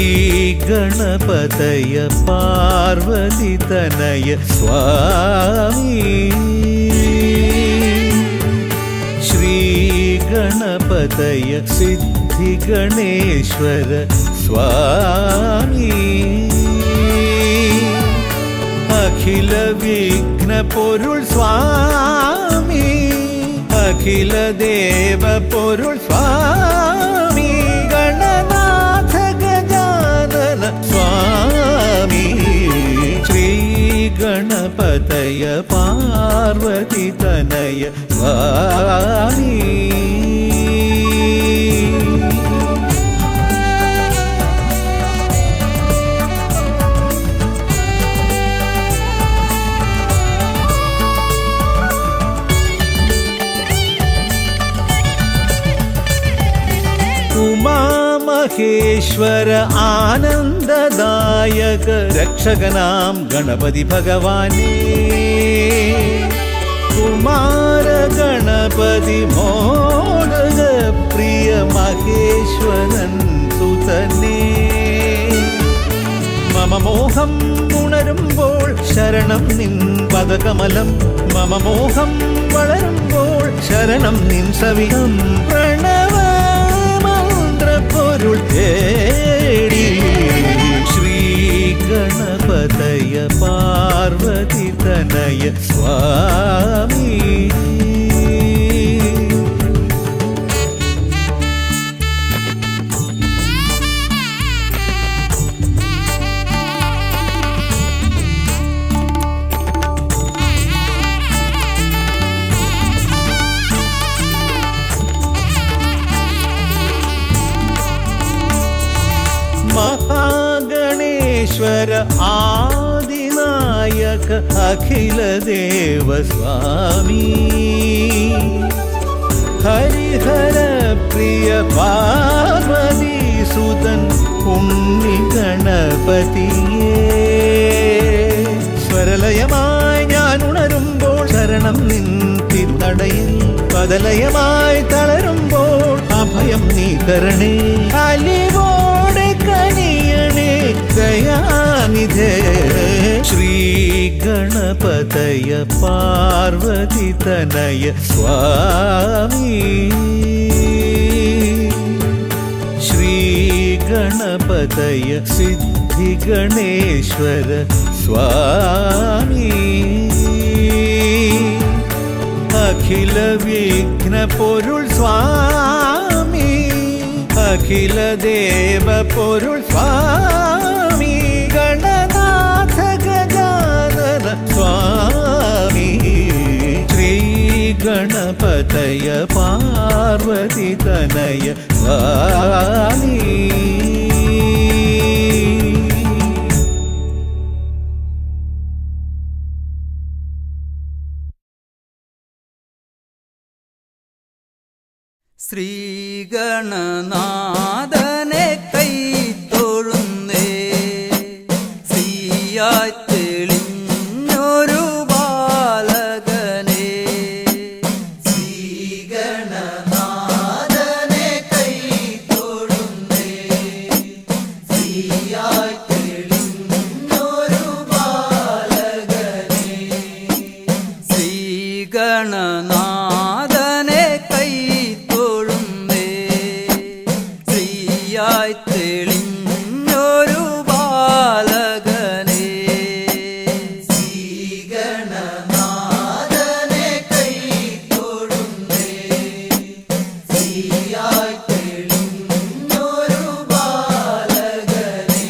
ശ്രീഗണപതയ പാർവതിതനയ സ്വാമി ശ്രീഗണപതയ സിദ്ധിഗണേശ്വര സ്വാമി അഖില വിഘ്ന പൊരുൾ സ്വാമി അഖില ദേവ പൊരുൾ സ്വാമി ഗണനാഥ ഗജാനന സ്വാമി ശ്രീഗണപതയ പാർവതിതനയ സ്വാമി ഉമാമഹേശ്വര ആനന്ദദായക രക്ഷകനാം ഗണപതി ഭഗവാനേ കുമാര ഗണപതി മോദക പ്രിയ മഹേശ്വരൻ സുതനേ മമ മോഹം ഉണരുമ്പോൾ ശരണം നിൻ പദകമലം മമ മോഹം വളരുമ്പോൾ ശരണം നിൻ സവിധം പ്രണവ പൊരുൾ തേടി ശ്രീഗണപതയ പാർവതിതനയ സ്വാമി മഹാഗണേശ്വര ആദിനായക അഖില ദേവ സ്വാമി ഹരിഹര പ്രിയ പാർവതി സുതൻ ഉണ്ണി ഗണപതിയേ സ്വരലയമായി ഞാൻ ഉണരുമ്പോൾ ശരണം നിൻ തിരുനടയിൽ പദലയമായി തളരുമ്പോൾ അഭയം നീ തരണേ അലിവോടെ കനിയണേ ദയാനിധേ ശ്രീഗണപതയ പാർവതിതനയ സ്വാമി ശ്രീഗണപതയ സിദ്ധിഗണേശ്വര സ്വാമി അഖില വിഘ്ന പൊരുൾ സ്വാമി അഖില ദേവ പൊരുൾ സ്വാമി ഗണനാഥ ഗജാനന സ്വാമി ശ്രീഗണപതയ പാർവതിതനയ സ്വാമി ശ്രീഗണനാഥനെ കൈ തൊഴുന്നേ ശ്രീയായി തെളിഞ്ഞൊരു ബാലകനെ ശ്രീഗണനാഥനെ കൈ തൊഴുന്നേ ശ്രീയായി തെളിഞ്ഞൊരു ബാലകനെ ശ്രീഗണനാഥനെ കൈ തെളിഞ്ഞൊരു ബാലകനെ ശ്രീഗണനാഥനെ കൈ തൊഴുന്നേ ശ്രീയായി തെളിഞ്ഞൊരു ബാലകനെ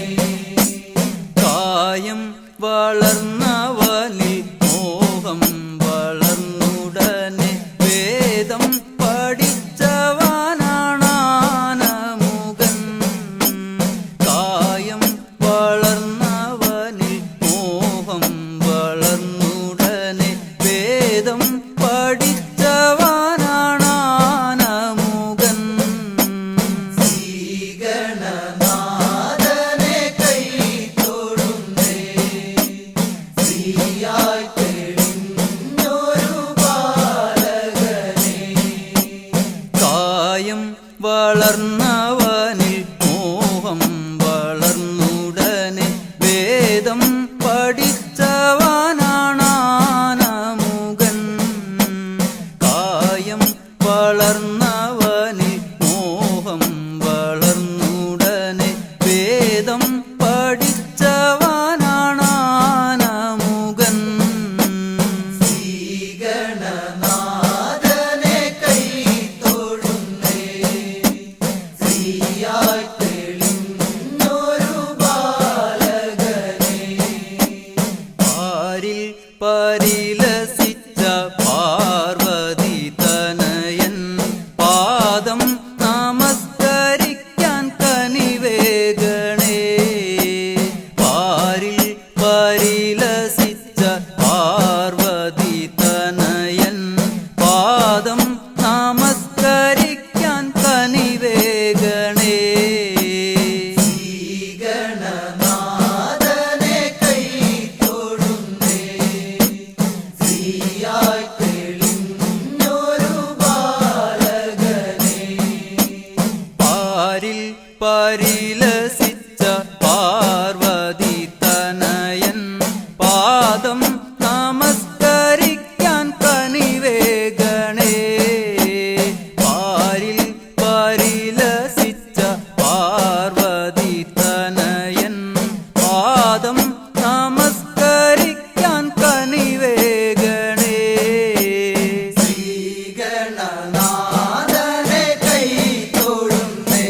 വേദം പഠിച്ചവനാണാനമുകൻ ശ്രീഗണനാഥനെ കൈ തൊഴുന്നേ ശ്രീയായി തെളിഞ്ഞൊരു ബാലകനെ പാരിൽ പരിലസിച്ച പാർവതി തനയൻ പാദം നമസ്കരിക്കാൻ കനിവേഗണേ പാരിൽ പരിലസിച്ച പാർവതി തനയൻ പാദം നമസ്കരിക്കാൻ കനിവേഗണേ ശ്രീഗണനാഥനെ കൈ തൊഴുന്നേ ശ്രീയായി തെളിഞ്ഞൊരു ബാലകനെ പാരിൽ പരിലസിച്ച പാർവതി തനയൻ പാദം നമസ്കരിക്കാൻ കനിവേഗണേ പാരിൽ പരിലസിച്ച പാർവതി തനയൻ പാദം നമസ്കരിക്കാൻ കനിവേഗണേ ശ്രീഗണനാഥനെ കൈ തൊഴുന്നേ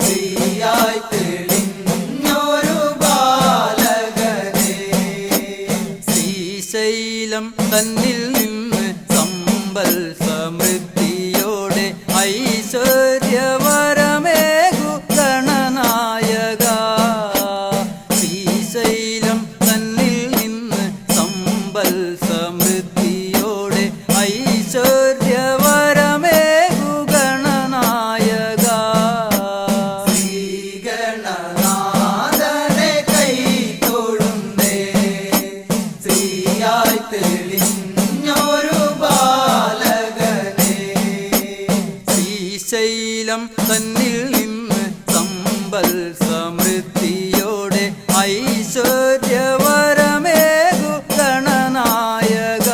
ശ്രീയായി തെളിഞ്ഞൊരു ബാലകനെ ശ്രീശൈലം തന്നിൽ നിന്ന് സമ്പൽ സമൃദ്ധിയോടെ ഐശ്വര്യവരമേകു ഗണനായക ശ്രീശൈലം തന്നിൽ നിന്ന് സമ്പൽ സമൃദ്ധിയോടെ ഐശ്വര്യവരമേകു ഗണനായക ശ്രീഗണനാഥനെ കൈ തൊഴുന്നേ ശ്രീയായി തെളിഞ്ഞൊരു ബാലകനെ ശ്രീശൈലം തന്നിൽ നിന്ന് സമ്പൽ സമൃദ്ധിയോടെ ഐശ്വര്യവരമേകു ഗണനായക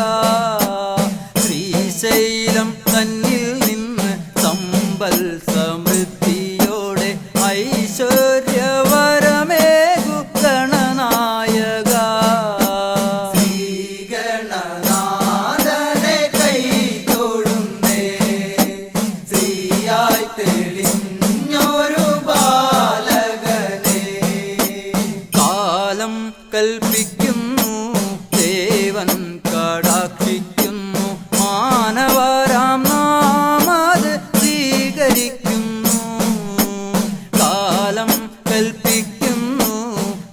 ശ്രീശൈലം തന്നിൽ നിന്ന് സമ്പൽ സമൃദ്ധിയോടെ ഐശ്വര്യവരമേകു ഗണനായക ശ്രീഗണനാഥനെ കൈ തൊഴുന്നേ ശ്രീയായി തെളിഞ്ഞൊരു ബാലകനെ കാലം കൽപ്പിക്കുന്നു ദേവൻ കടാക്ഷിക്കുന്നു മാനവരാം നാമത് സ്വീകരിക്കുന്നു കാലം കൽപ്പിക്കുന്നു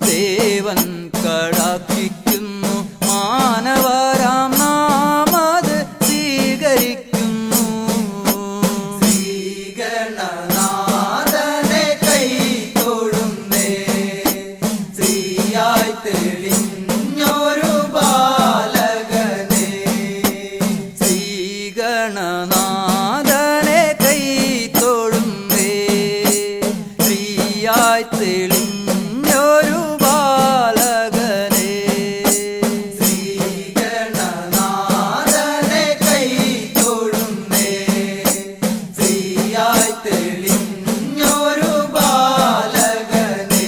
ദേവൻ കടാക്ഷിക്കുന്നു മാനവരാം നാമത് സ്വീകരിക്കുന്നു ശ്രീഗണനാഥനെ കൈ തൊഴുന്നേ ശ്രീയായി തെളിഞ്ഞൊരു ബാലകനെ ശ്രീഗണനാഥനെ കൈ തൊഴുന്നേ ശ്രീയായി തെളിഞ്ഞൊരു ബാലകനെ ശ്രീഗണനാഥനെ കൈ തൊഴുന്നേ ശ്രീയായി തെളിഞ്ഞൊരു ബാലകനെ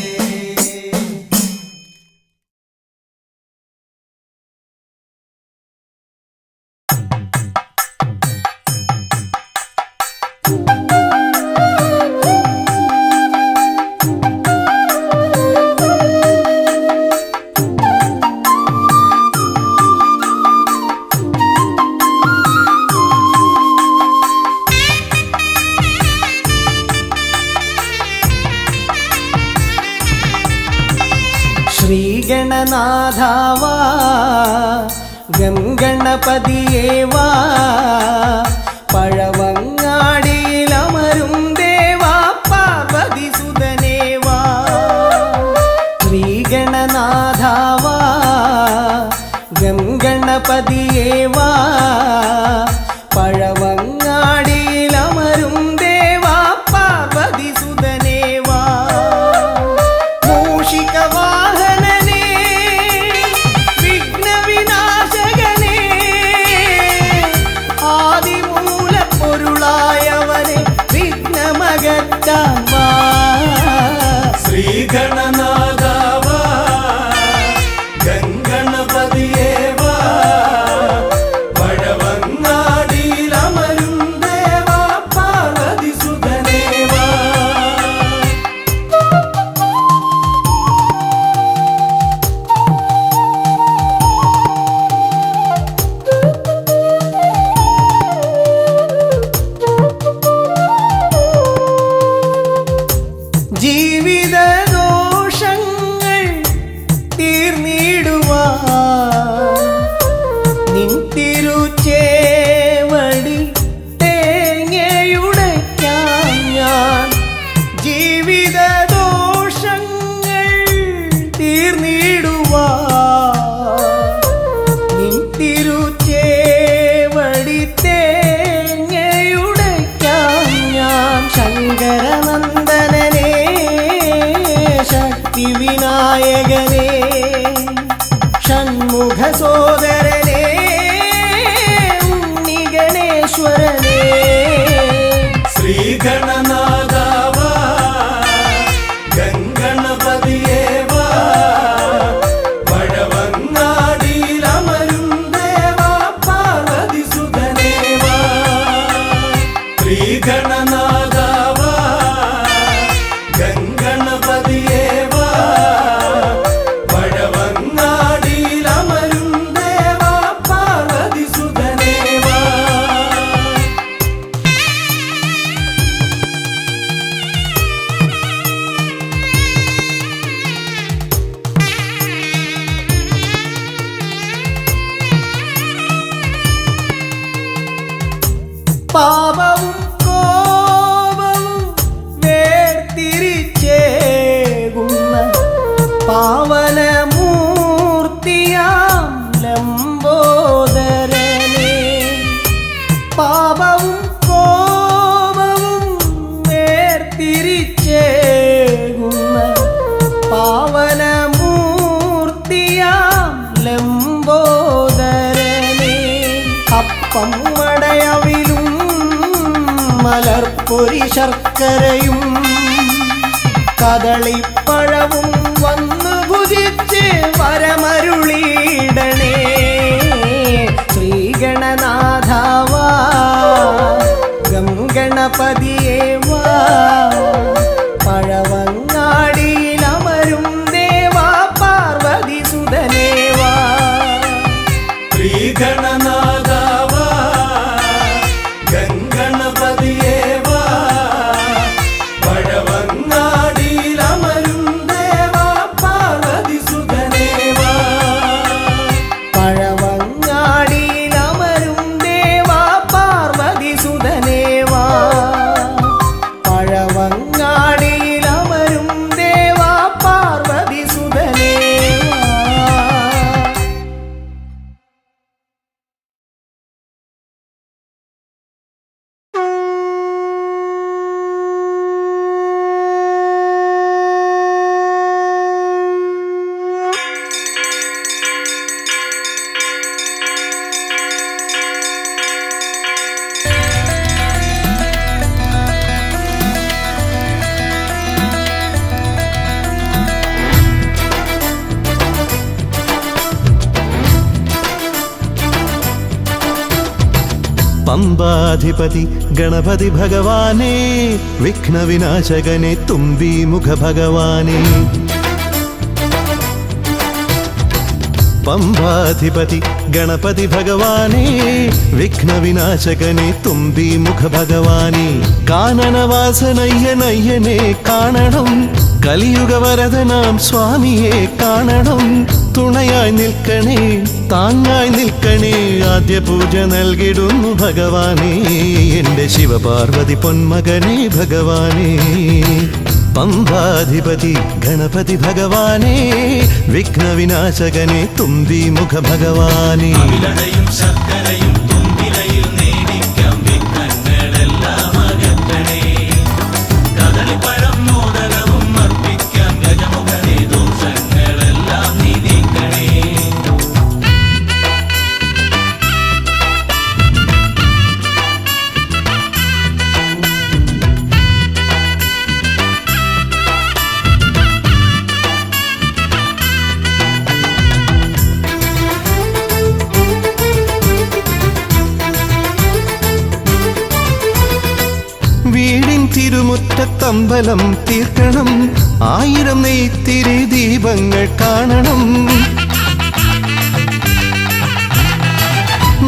ശ്രീഗണനാഥാവാ ഗംഗണപതിയേവാ പഴവങ്ങാടിയിലമരും ദേവാ പാർവതി സുതനേവാ ശ്രീഗണനാഥാവാ ഗംഗണപതിയേവാ പഴവങ്ങാടിയിലമരും ദേവാ പാർവതി സുതനേവാ മൂഷികവാഹനനേ വിഘ്നവിനാശകനേ ആദിമൂലപ്പൊരുളായവനെ വിഘ്നമകറ്റാൻ വാ ശ്രീ ശ്രീഗണനാഥാവാ ഗംഗണപതിയേവാ പഴവങ്ങാടിയിലമരും ദേവാ പാർവതി സുതനേവാ. ജീവിത ദോഷങ്ങൾ തീർന്നിടുവാൻ നിൻ തിരുച്ചേവടി തേങ്ങയുടയ്ക്കാൻ ഞാൻ. ജീവിത ദോഷങ്ങൾ തീർന്നിടുവാൻ നിൻ തിരുച്ചേവടി തേങ്ങയുടയ്ക്കാൻ ഞാൻ. ശങ്കരനന്ദനനേ ശക്തി വിനായകനേ ഷൺമുഖ സോദരനേ ഉണ്ണി ഗണേശ്വരനേ. ശ്രീഗണനാഥാവാ ഗംഗണപതിയേവാ പഴവങ്ങാടിയിലമരും ദേവാ പാർവതി സുതനേവാ. ശ്രീഗണനാഥാവാ ഗംഗണപതിയേവാ പഴവങ്ങാടിയിലമരും ദേവാ പാർവതി സുതനേവാ. പാപവും കോപവും വേർതിരിച്ചേകുന്ന പാവനമൂർത്തിയാം ലംബോദരനേ. പാപവും കോപവും വേർതിരിച്ചേകുന്ന പാവനമൂർത്തിയാം ലംബോദരനേ. അപ്പം മടയവിലും മലർപ്പൊരി ശർക്കരയും കദളിപ്പഴവും വന്നു ഭുജിച്ച് വരമരുളിയിടണേ. ശ്രീഗണനാഥാവാ ഗംഗണപതിയേവാ പഴവങ്ങാടിയിലമരും ദേവാ പാർവതി സുതനേവാ. ശ്രീഗണനാഥാവാ ഗംഗണപതിയേവാ പഴവങ്ങാടിയിലമരും ദേവാ പാർവതി സുതനേവാ. പഴവങ്ങാടിയിലമരും ദേവാ പാർവതി സുതനേവാ. പഴവങ്ങാടിയിലമരും ദേവാ പാർവതി സുതനേവാ. പമ്പാധിപതി ഗണപതി ഭഗവാനേ വിഘ്നവിനാശകനെ തുമ്പീമുഖ ഭഗവാനേ. പമ്പാധിപതി ഗണപതി ഭഗവാനേ വിഘ്നവിനാശകനെ തുമ്പീമുഖ ഭഗവാനേ. കാനനവാസനയ്യനയ്യനെ കാണണം കലിയുഗവരദനാം സ്വാമിയെ കാണണം. തുണയായി നിൽക്കണേ താങ്ങായി നിൽക്കണേ ആദ്യ പൂജ നൽകിടുന്നു ഭഗവാനേ എൻ്റെ ശിവപാർവതി പൊന്മകനേ ഭഗവാനേ. പമ്പാധിപതി ഗണപതി ഭഗവാനേ വിഘ്നവിനാശകനെ തുമ്പീമുഖ ഭഗവാനേ. ശർക്കരയും തുമ്പിലയിൽ നേടിക്കാം വിഘ്നങ്ങളെല്ലാം അകറ്റണേ. കദളിപ്പഴം മോദകവും അർപ്പിക്കാം ഗജമുഖനെ ദോഷങ്ങളെല്ലാം നീ നീക്കണേ. അമ്പലം തീർക്കണം, 1000 നെയ്ത്തിരി ദീപങ്ങൾ കാണണം.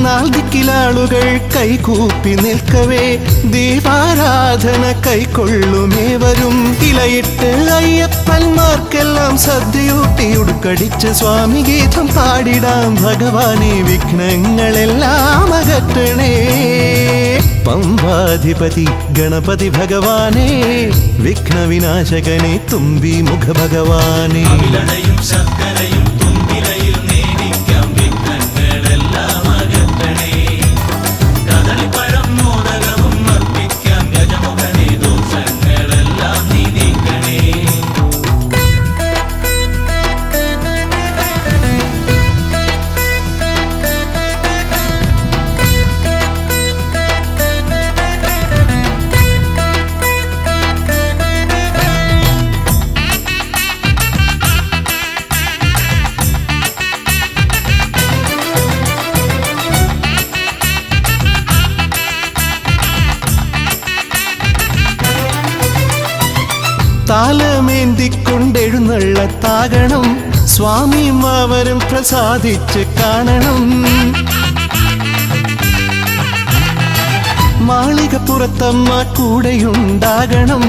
നാൽദിക്കിലാളുകൾ കൈകൂപ്പി നിൽക്കവേ ദീപാരാധന കൈക്കൊള്ളുമേവരും. ഇലയിട്ട് അയ്യപ്പന്മാർക്കെല്ലാം സദ്യയൂട്ടി ഉടുക്കടിച്ച് സ്വാമി ഗീതം പാടിടാം. ഭഗവാനെ വിഘ്നങ്ങളെല്ലാം അകറ്റണേ. പമ്പാധിപതി ഗണപതി ഭഗവാനെ, വിഘ്നവിനാശകനെ തുമ്പി മുഖ ഭഗവാനെ. അവിലടയും ശർക്കരയും തുമ്പിലയിൽ നേടിക്കാം വിഘ്നങ്ങളെല്ലാം അകറ്റണേ. കദളിപ്പഴം മോദകവും അർപ്പിക്കാം ഗജമുഖനെ, ദോഷങ്ങളെല്ലാം നീ നീക്കണേ. താലമേന്തിക്കൊണ്ടെഴുന്നള്ളത്താകണം, സ്വാമിയും അവരും പ്രസാദിച്ച് കാണണം. മാളികപ്പുറത്തമ്മ കൂടെയുണ്ടാകണം,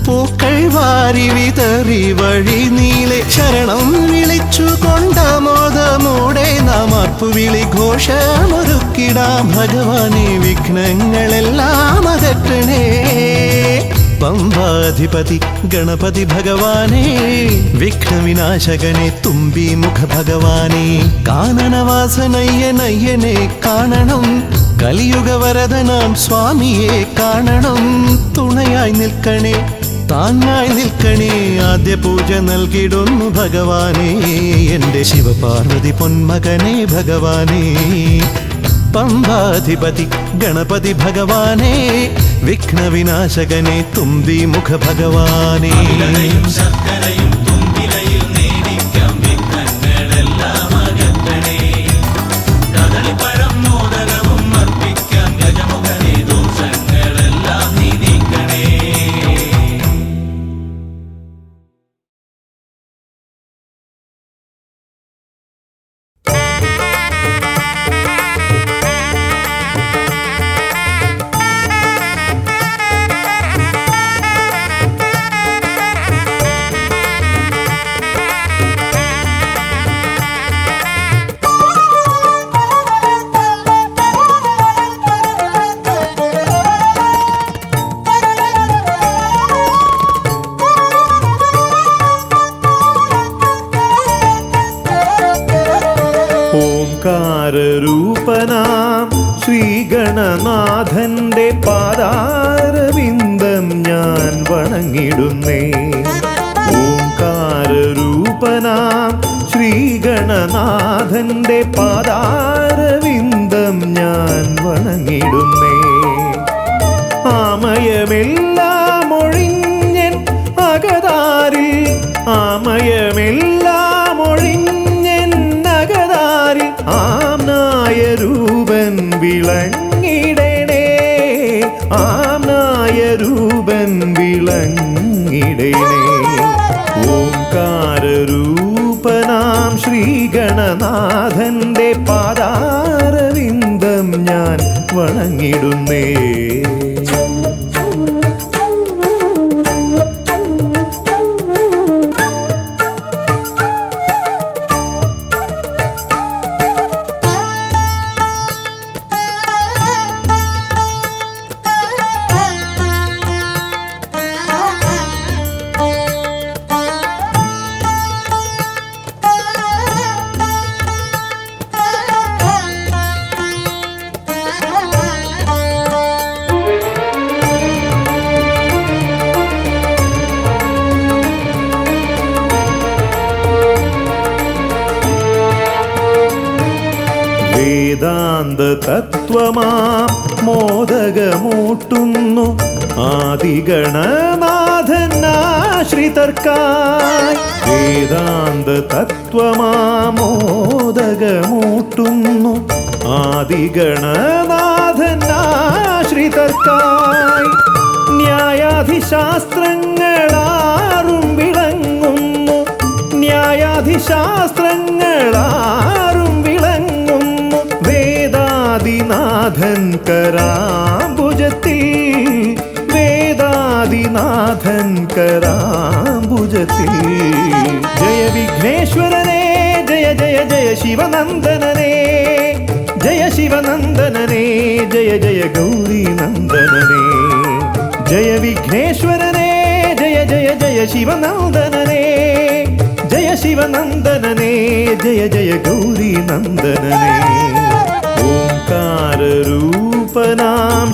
പൂക്കൾ വാരി വിതറി വഴി നീളെ ശരണം വിളിച്ചു കൊണ്ടാമോദമോടെ നാം അർപ്പുവിളി ഘോഷമൊരുക്കിടാം. ഭഗവാനെ വിഘ്നങ്ങളെല്ലാം അകറ്റണേ. പമ്പാധിപതി ഗണപതി ഭഗവാനെ, വിഘ്നവിനാശകനെ തുമ്പി മുഖ ഭഗവാനെ. കാനനവാസനയ്യനയ്യനെ കാണണം, കലിയുഗവരദനാം സ്വാമിയെ കാണണം. തുണയായി നിൽക്കണേ, താങ്ങായി നിൽക്കണേ, ആദ്യ പൂജ നൽകിടുന്നു ഭഗവാനെ. എൻ്റെ ശിവപാർവതി പൊന്മകനെ ഭഗവാനെ. പമ്പാധിപതി ഗണപതി ഭഗവാനെ, വിഘ്നവിനാശകനെ തുമ്പി മുഖ ഭഗവാനെ. അവിലടയും ശർക്കരയും തുമ്പിലയിൽ നേടിക്കാം വിഘ്നങ്ങളെല്ലാം അകറ്റണേ. കദളിപ്പഴം മോദകവും അർപ്പിക്കാം ഗജമുഖനെ, ദോഷങ്ങളെല്ലാം നീ നീക്കണേ. ഓംകാരരൂപനാം ശ്രീഗണനാഥന്റെ പാദാരവിന്ദം ഞാൻ വണങ്ങിടുന്നേ. ഓംകാരരൂപനാം ശ്രീഗണനാഥന്റെ പാദാരവിന്ദം ഞാൻ വണങ്ങിടുന്നേ. ആമയമെല്ലാം ഒഴിഞ്ഞൻ അകതാരിൽ, ആമയമെല്ലാം ഒഴിഞ്ഞൻ അകതാരിൽ ആംനായ രൂപൻ വിളങ്ങിടണേ. ആംനായ രൂപൻ വിളങ്ങിടണേ. ഓംകാരരൂപനാം ശ്രീഗണനാഥന്റെ പാദാരവിന്ദം ഞാൻ വണങ്ങിടുന്നേ. വേദാന്ത തത്വമാം മോദകമൂട്ടുന്നു ആദിഗണനാഥനാശ്രിതർക്കായി. വേദാന്ത തത്വമാം മോദകമൂട്ടുന്നു ആദിഗണനാഥനാശ്രിതർക്കായി. ന്യായാധിശാസ്ത്രങ്ങളാറും വിളങ്ങുന്നു, ന്യായാധിശാസ്ത്രങ്ങളാറും വിളങ്ങുന്നു. വേദാദിനാഥൻ കരാംബുജത്തിൽ, വേദാദിനാഥൻ കരാംബുജത്തിൽ. ജയ വിഘ്നേശ്വരനെ ജയ ജയ ജയ ശിവനന്ദനനെ, ജയ ശിവനന്ദനനെ ജയ ജയ ഗൗരി നന്ദനനെ. ജയ വിഘ്നേശ്വരനെ ജയ ജയ ജയ ശിവനന്ദനനെ, ജയ ശിവനന്ദനനെ ജയ ജയ ഗൗരി നന്ദനനെ. ഓംകാരരൂപനാം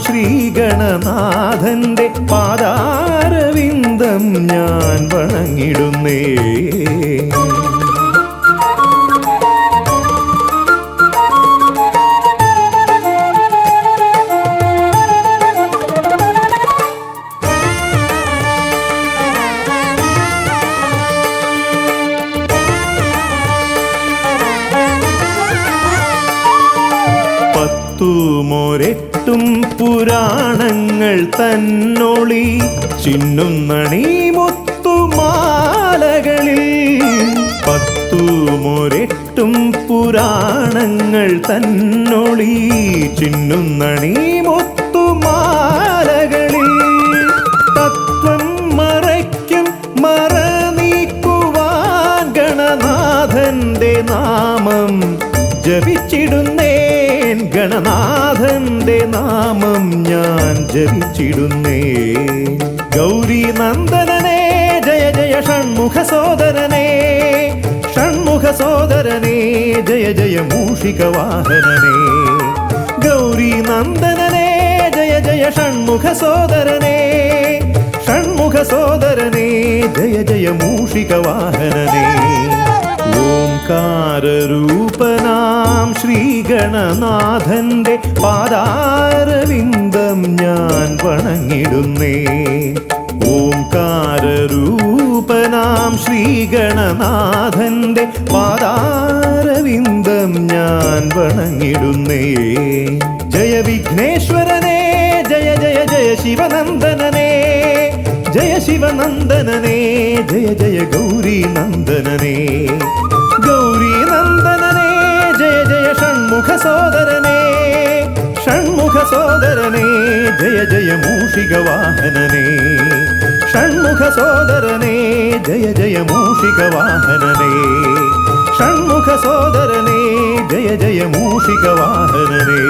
ശ്രീഗണനാഥന്റെ പാദാരവിന്ദം ഞാൻ വണങ്ങിടുന്നേ. പത്തുമൊരെട്ടും പുരാണങ്ങൾ തന്നൊളി ചിന്നുന്നണി മുത്തുമാലകളിൽ. പത്തുമൊരെട്ടും പുരാണങ്ങൾ തന്നൊളി ചിന്നുന്നണി മുത്തുമാലകളിൽ. തത്വം മറയ്ക്കും മറ നീക്കുവാൻ ഗണനാഥന്റെ നാമം ജപിച്ചിടുന്നേൻ, ഗണനാഥന്റെ നാമം ഞാൻ ജപിച്ചിടുന്നേൻ. ഗൗരി നന്ദനനെ ജയ ജയ ഷൺമുഖ സോദരനെ, ഷൺമുഖ സോദരനെ ജയ ജയ മൂഷിക വാഹനനെ. ഗൗരി നന്ദനനെ ജയ ജയ ഷൺമുഖ സോദരനെ, ഷൺമുഖ സോദരനെ ജയ ജയ മൂഷിക വാഹനനെ. ഓംകാരരൂപനാം ശ്രീഗണനാഥന്റെ പാദാരവിന്ദം ഞാൻ വണങ്ങിടുന്നേ. ഓംകാരരൂപനാം ശ്രീഗണനാഥന്റെ പാദാരവിന്ദം ഞാൻ വണങ്ങിടുന്നേ. ജയ വിഘ്നേശ്വരനെ ജയ ജയ ജയ ശിവനന്ദനനെ, ജയ ശിവനന്ദനനെ ജയ ജയ ഗൗരി നന്ദനനെ. ഗൗരി നന്ദനനെ ജയ ജയ ഷൺമുഖ സോദരനെ, ഷൺമുഖ സോദരനെ ജയ ജയ മൂഷിക വാഹനനെ. ഷൺമുഖ സോദരനെ ജയ ജയ മൂഷിക വാഹനനെ, ഷൺമുഖ സോദരനെ ജയ ജയ മൂഷിക വാഹനനെ.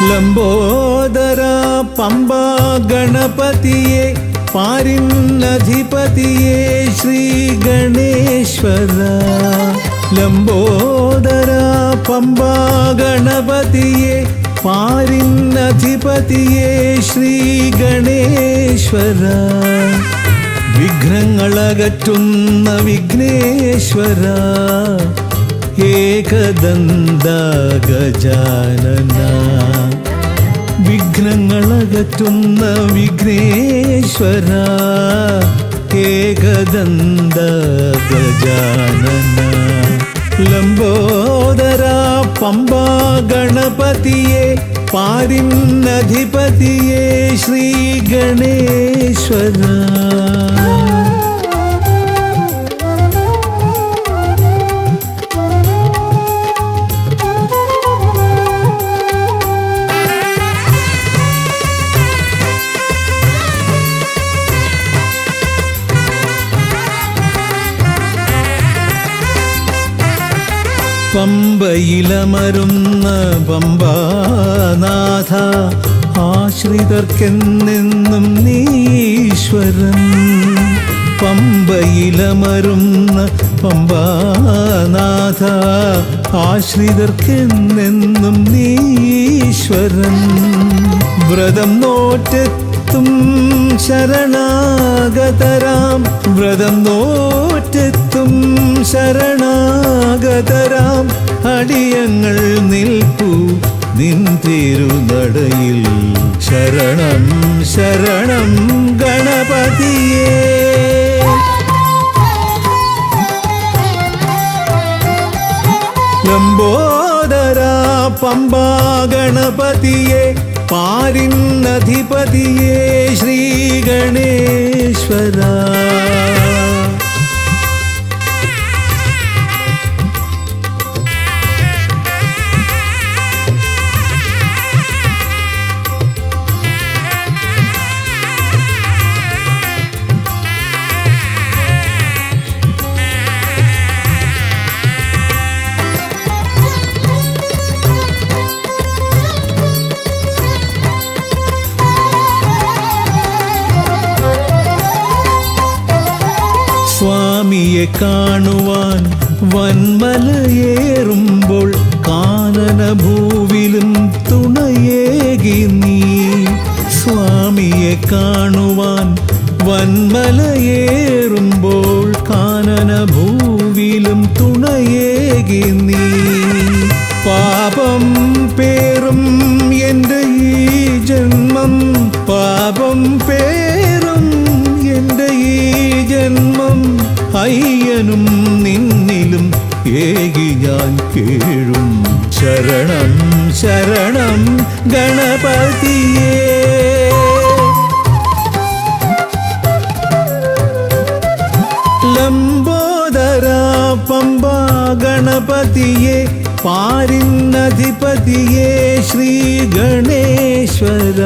ലംബോദര പമ്പ ഗണപതിയെ പാരിന്നധിപതിയെ ശ്രീ ഗണേശ്വര. ലംബോദര പമ്പ ഗണപതിയെ പാരിന്നധിപതിയെ ശ്രീ ഗണേശ്വര. വിഘ്നങ്ങളകറ്റുന്ന വിഘ്നേശ്വര, ഏകദന്ത ഗജാനന. വിഘ്നങ്ങളകറ്റുന്ന വിഘ്നേശ്വര, ഏകദന്ത ഗജാനന. ലംബോദര പമ്പ ഗണപതിയെ പാരിന്നധിപതിയെ ശ്രീ ഗണേശ്വര. പമ്പയിലമരുന്ന പമ്പാനാഥ, ആശ്രിതർക്കെന്നെന്നും നീശ്വരൻ. പമ്പയിലമരുന്ന പമ്പാനാഥ, ആശ്രിതർക്കെന്നെന്നും നീശ്വരൻ. വ്രതം നോറ്റെത്തി നോറ്റെത്തും ശരണാഗതരാം വ്രതം നോറ്റെത്തും ശരണാഗതരാം അടിയങ്ങൾ നിൽപ്പു നിൻ തിരുനടയിൽ ശരണം ശരണം ഗണപതിയേ. ലംബോദരാ പമ്പാ ഗണപതിയെ പാരിന്നധിപതിയെ ശ്രീ ഗണേശ്വര. സ്വാമിയെ കാണുവാൻ വന്മലയേറുമ്പോൾ കാനനഭൂവിലും തുണയേകി നീ. സ്വാമിയെ കാണുവാൻ വന്മലയേറുമ്പോൾ കാനനഭൂവിലും തുണയേകി നീ. പാപം പേറും എൻ്റെ ഈ ജന്മം പാപം പേറും എൻ്റെ ഈ ജന്മം അയ്യനും നിന്നിലും ഏകി ഞാൻ കേഴും ശരണം ശരണം ഗണപതിയേ. ലംബോദരാ പമ്പാ ഗണപതിയെ പാരിന്നധിപതിയെ ശ്രീ ഗണേശ്വര.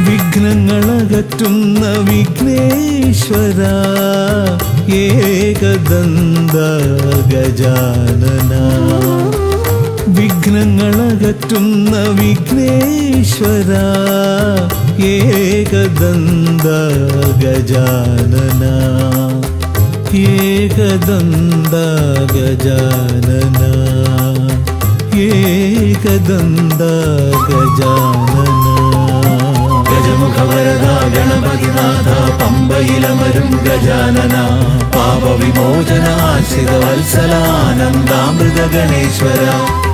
വിഘ്നങ്ങളകറ്റുന്ന വിഘ്നേശ്വര ഏകദന്ത ഗജാനന. വിഘ്നങ്ങളകറ്റുന്ന വിഘ്നേശ്വര ഏകദന്ത ഗജാനന ഏകദന്ത ഗജാനന ഏകദന്ത ഗജാനന. ഗജമുഖവരദ ഗണപതിനാഥ പമ്പയിലമരും ഗജാനന പാപവിമോചന ആശ്രിതവത്സലാനന്ദാമൃത ഗണേശ്വര.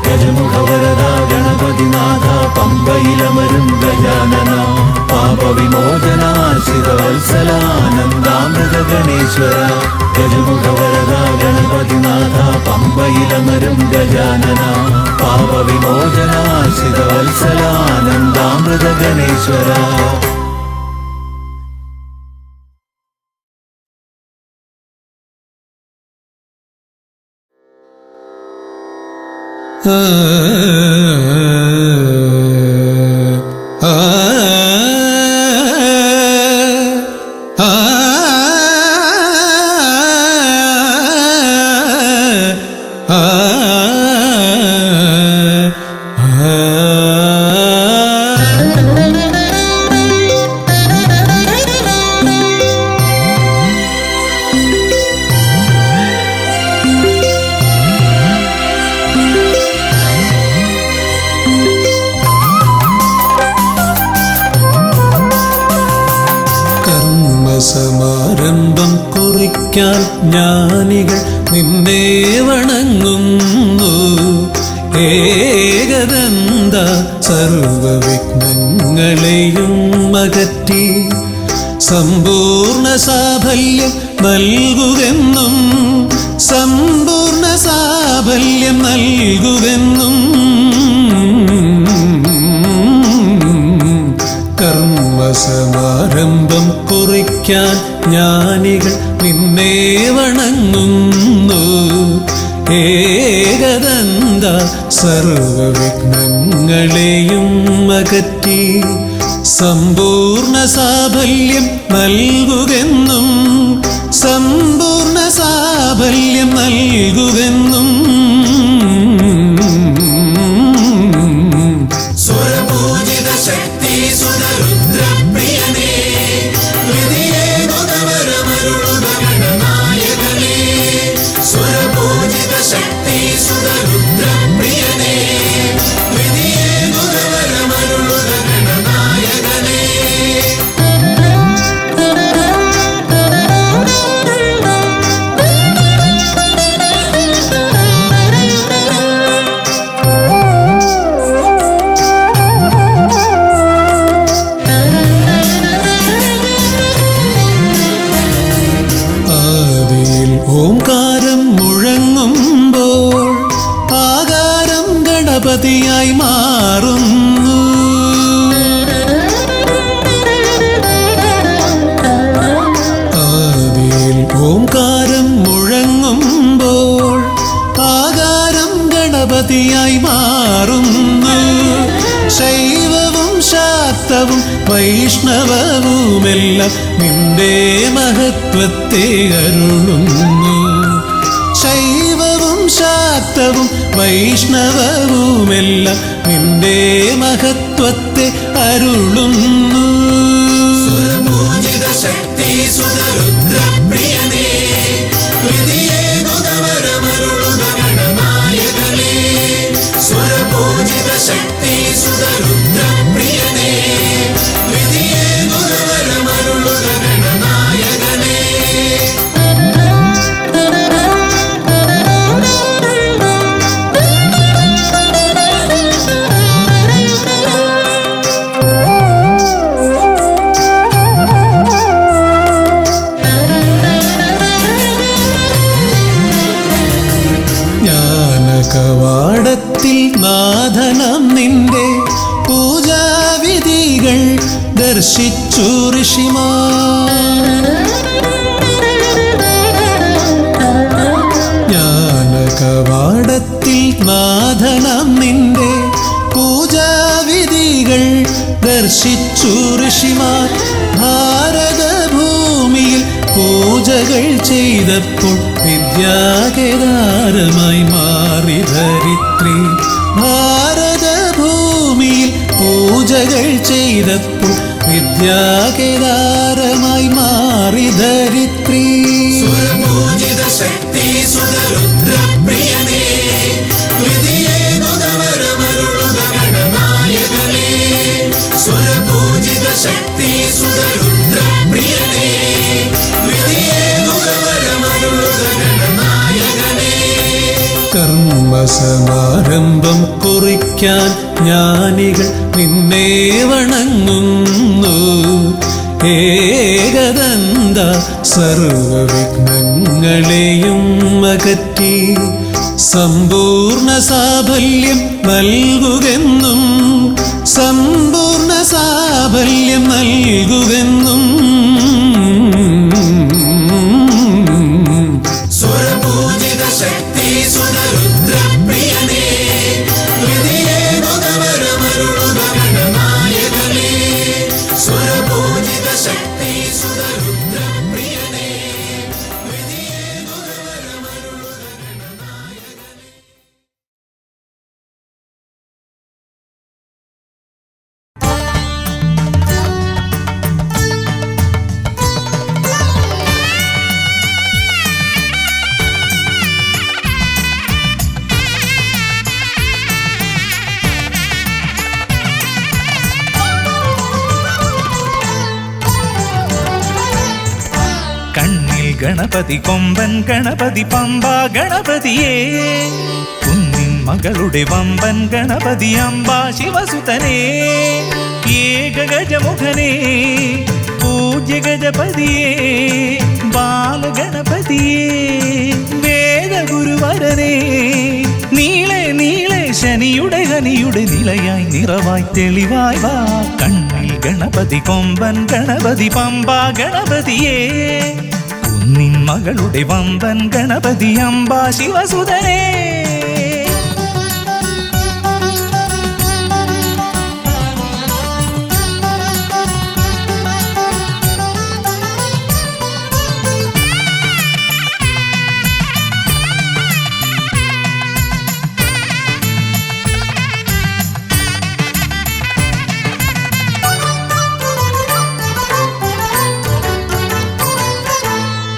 ഗജമുഖവരദ ഗണപതിനാഥ പമ്പയിലമരും ഗജാനന പാപവിമോചന ആശ്രിതവത്സലാനന്ദാമൃത ഗണേശ്വര. ഗജമുഖവരദ ഗണപതിനാഥ പമ്പയിലമരും ഗജാനന പാപവിമോചന ആശ്രിതവത്സലാനന്ദാമൃത ഗണേശ്വര. സമാരംഭം കുറിക്കാൻ ജ്ഞാനികൾ നിന്നെ വണങ്ങുന്നു. ഏകദന്ത സർവവിഘ്നങ്ങളെയും അകറ്റി സമ്പൂർണ്ണ സാഫല്യം നൽകുകെന്നും സമ്പൂർണ്ണ സാഫല്യം നൽകുകെന്നും കർമ്മസമാരംഭം കുറിക്കാൻ ജ്ഞാനികൾ നിന്നെ വണങ്ങുന്നു. ഏകദന്ത സർവവിഘ്നങ്ങളെയും അകറ്റി സമ്പൂർണ്ണ സാഫല്യം നൽകുകെന്നും സമ്പൂർണ്ണ സാഫല്യം നൽകുകെന്നും സ്വരപൂജിത ശക്തി സുതരുദ്രപ്രിയനേ ഹൃദയേ മുതവരമരുളുക ഗണനായകനേ. സ്വരപൂജിത ശക്തി സുതരുദ്രപ്രിയനേ ഹൃദയേ മുതവരമരുളുക ഗണനായകനേ. ഗണപതിയായി മാറുന്നു. ആദിയിൽ ഓംകാരം മുഴങ്ങുമ്പോൾ ആകാരം ഗണപതിയായി മാറുന്നു. ശൈവവും ശാക്തവും വൈഷ്ണവവുമെല്ലാം നിന്റെ മഹത്വത്തെ അരുളുന്നു. ശൈവവും ശാക്തവും വൈഷ്ണവവുമെല്ലാം നിന്റെ മഹത്വത്തെ അരുളുന്നു. സുരപൂജിത ശക്തി സുതരുദ്രപ്രിയനേ, ഹൃദയേകുതവരമരുളുക ഗണനായകനേ. സുരപൂജിത ശക്തി സുതരുദ്രപ്രിയനേ, ഹൃദയേകുതവരമരുളുക ഗണനായകനേ. കവാടത്തിൽ നാഥനം നിന്റെ പൂജാവിധികൾ ദർശിച്ചു ഋഷിമാർ. ജ്ഞാനകവാടത്തിൽ നാഥനം നിന്റെ പൂജാവിധികൾ ദർശിച്ചു ഋഷിമാർ. ഭാരതഭൂമിയിൽ പൂജകൾ ചെയ്തപ്പോൾ വിദ്യാകേദാരമായി മാറി ധരിത്രി. ഭാരതഭൂമിയിൽ പൂജകൾ ചെയ്തപ്പോൾ വിദ്യാകേദാരമായി മാറി ധരിത്രി. സുരപൂജിത ശക്തി സുതരുദ്രപ്രിയനേ, ഹൃദയേകുതവരമരുളുക ഗണനായകനേ. സുരപൂജിത ശക്തി സുതരുദ്രപ്രിയനേ, ഹൃദയേകുതവരമരുളുക ഗണനായകനേ. കർമ്മസമാരംഭം കുറിക്കാൻ ജ്ഞാനികൾ നിന്നെ വണങ്ങുന്നു. ഏകദന്ത സർവവിഘ്നങ്ങളെയും അകറ്റി സമ്പൂർണ്ണ സാഫല്യം നൽകുകെന്നും സമ്പൂർണ്ണ സാഫല്യം നൽകുകെന്നും. സുരപൂജിത ശക്തി സുതരുദ്രപ്രിയനേ, ഹൃദയേകുതവരമരുളുക ഗണനായകനേ. സുരപൂജിത ശക്തി സുതരുദ്രപ്രിയനേ, ഹൃദയേകുതവരമരുളുക ഗണനായകനേ. കണ്ണിൽ ഗണപതി കൊമ്പൻ ഗണപതി പമ്പ ഗണപതിയേ, കുന്നിൻ മകളുടെ വമ്പൻ ഗണപതി അമ്പ ശിവസുതനേ. ഏകഗജമുഖനേ പൂജ്യ ഗജപതിയേ, ബാലഗണപതിയേ വേദഗുരുവരനേ. നീളെ നീളെ ശനിയുടെ ഹനിയുടെ നിലയായി നിറവായി തെളിവായി വാ. കണ്ണിൽ ഗണപതി കൊമ്പൻ ഗണപതി പമ്പ ഗണപതിയേ, കുന്നിൻ മകളുടെ വമ്പൻ ഗണപതി അമ്പ ശിവസുതനേ.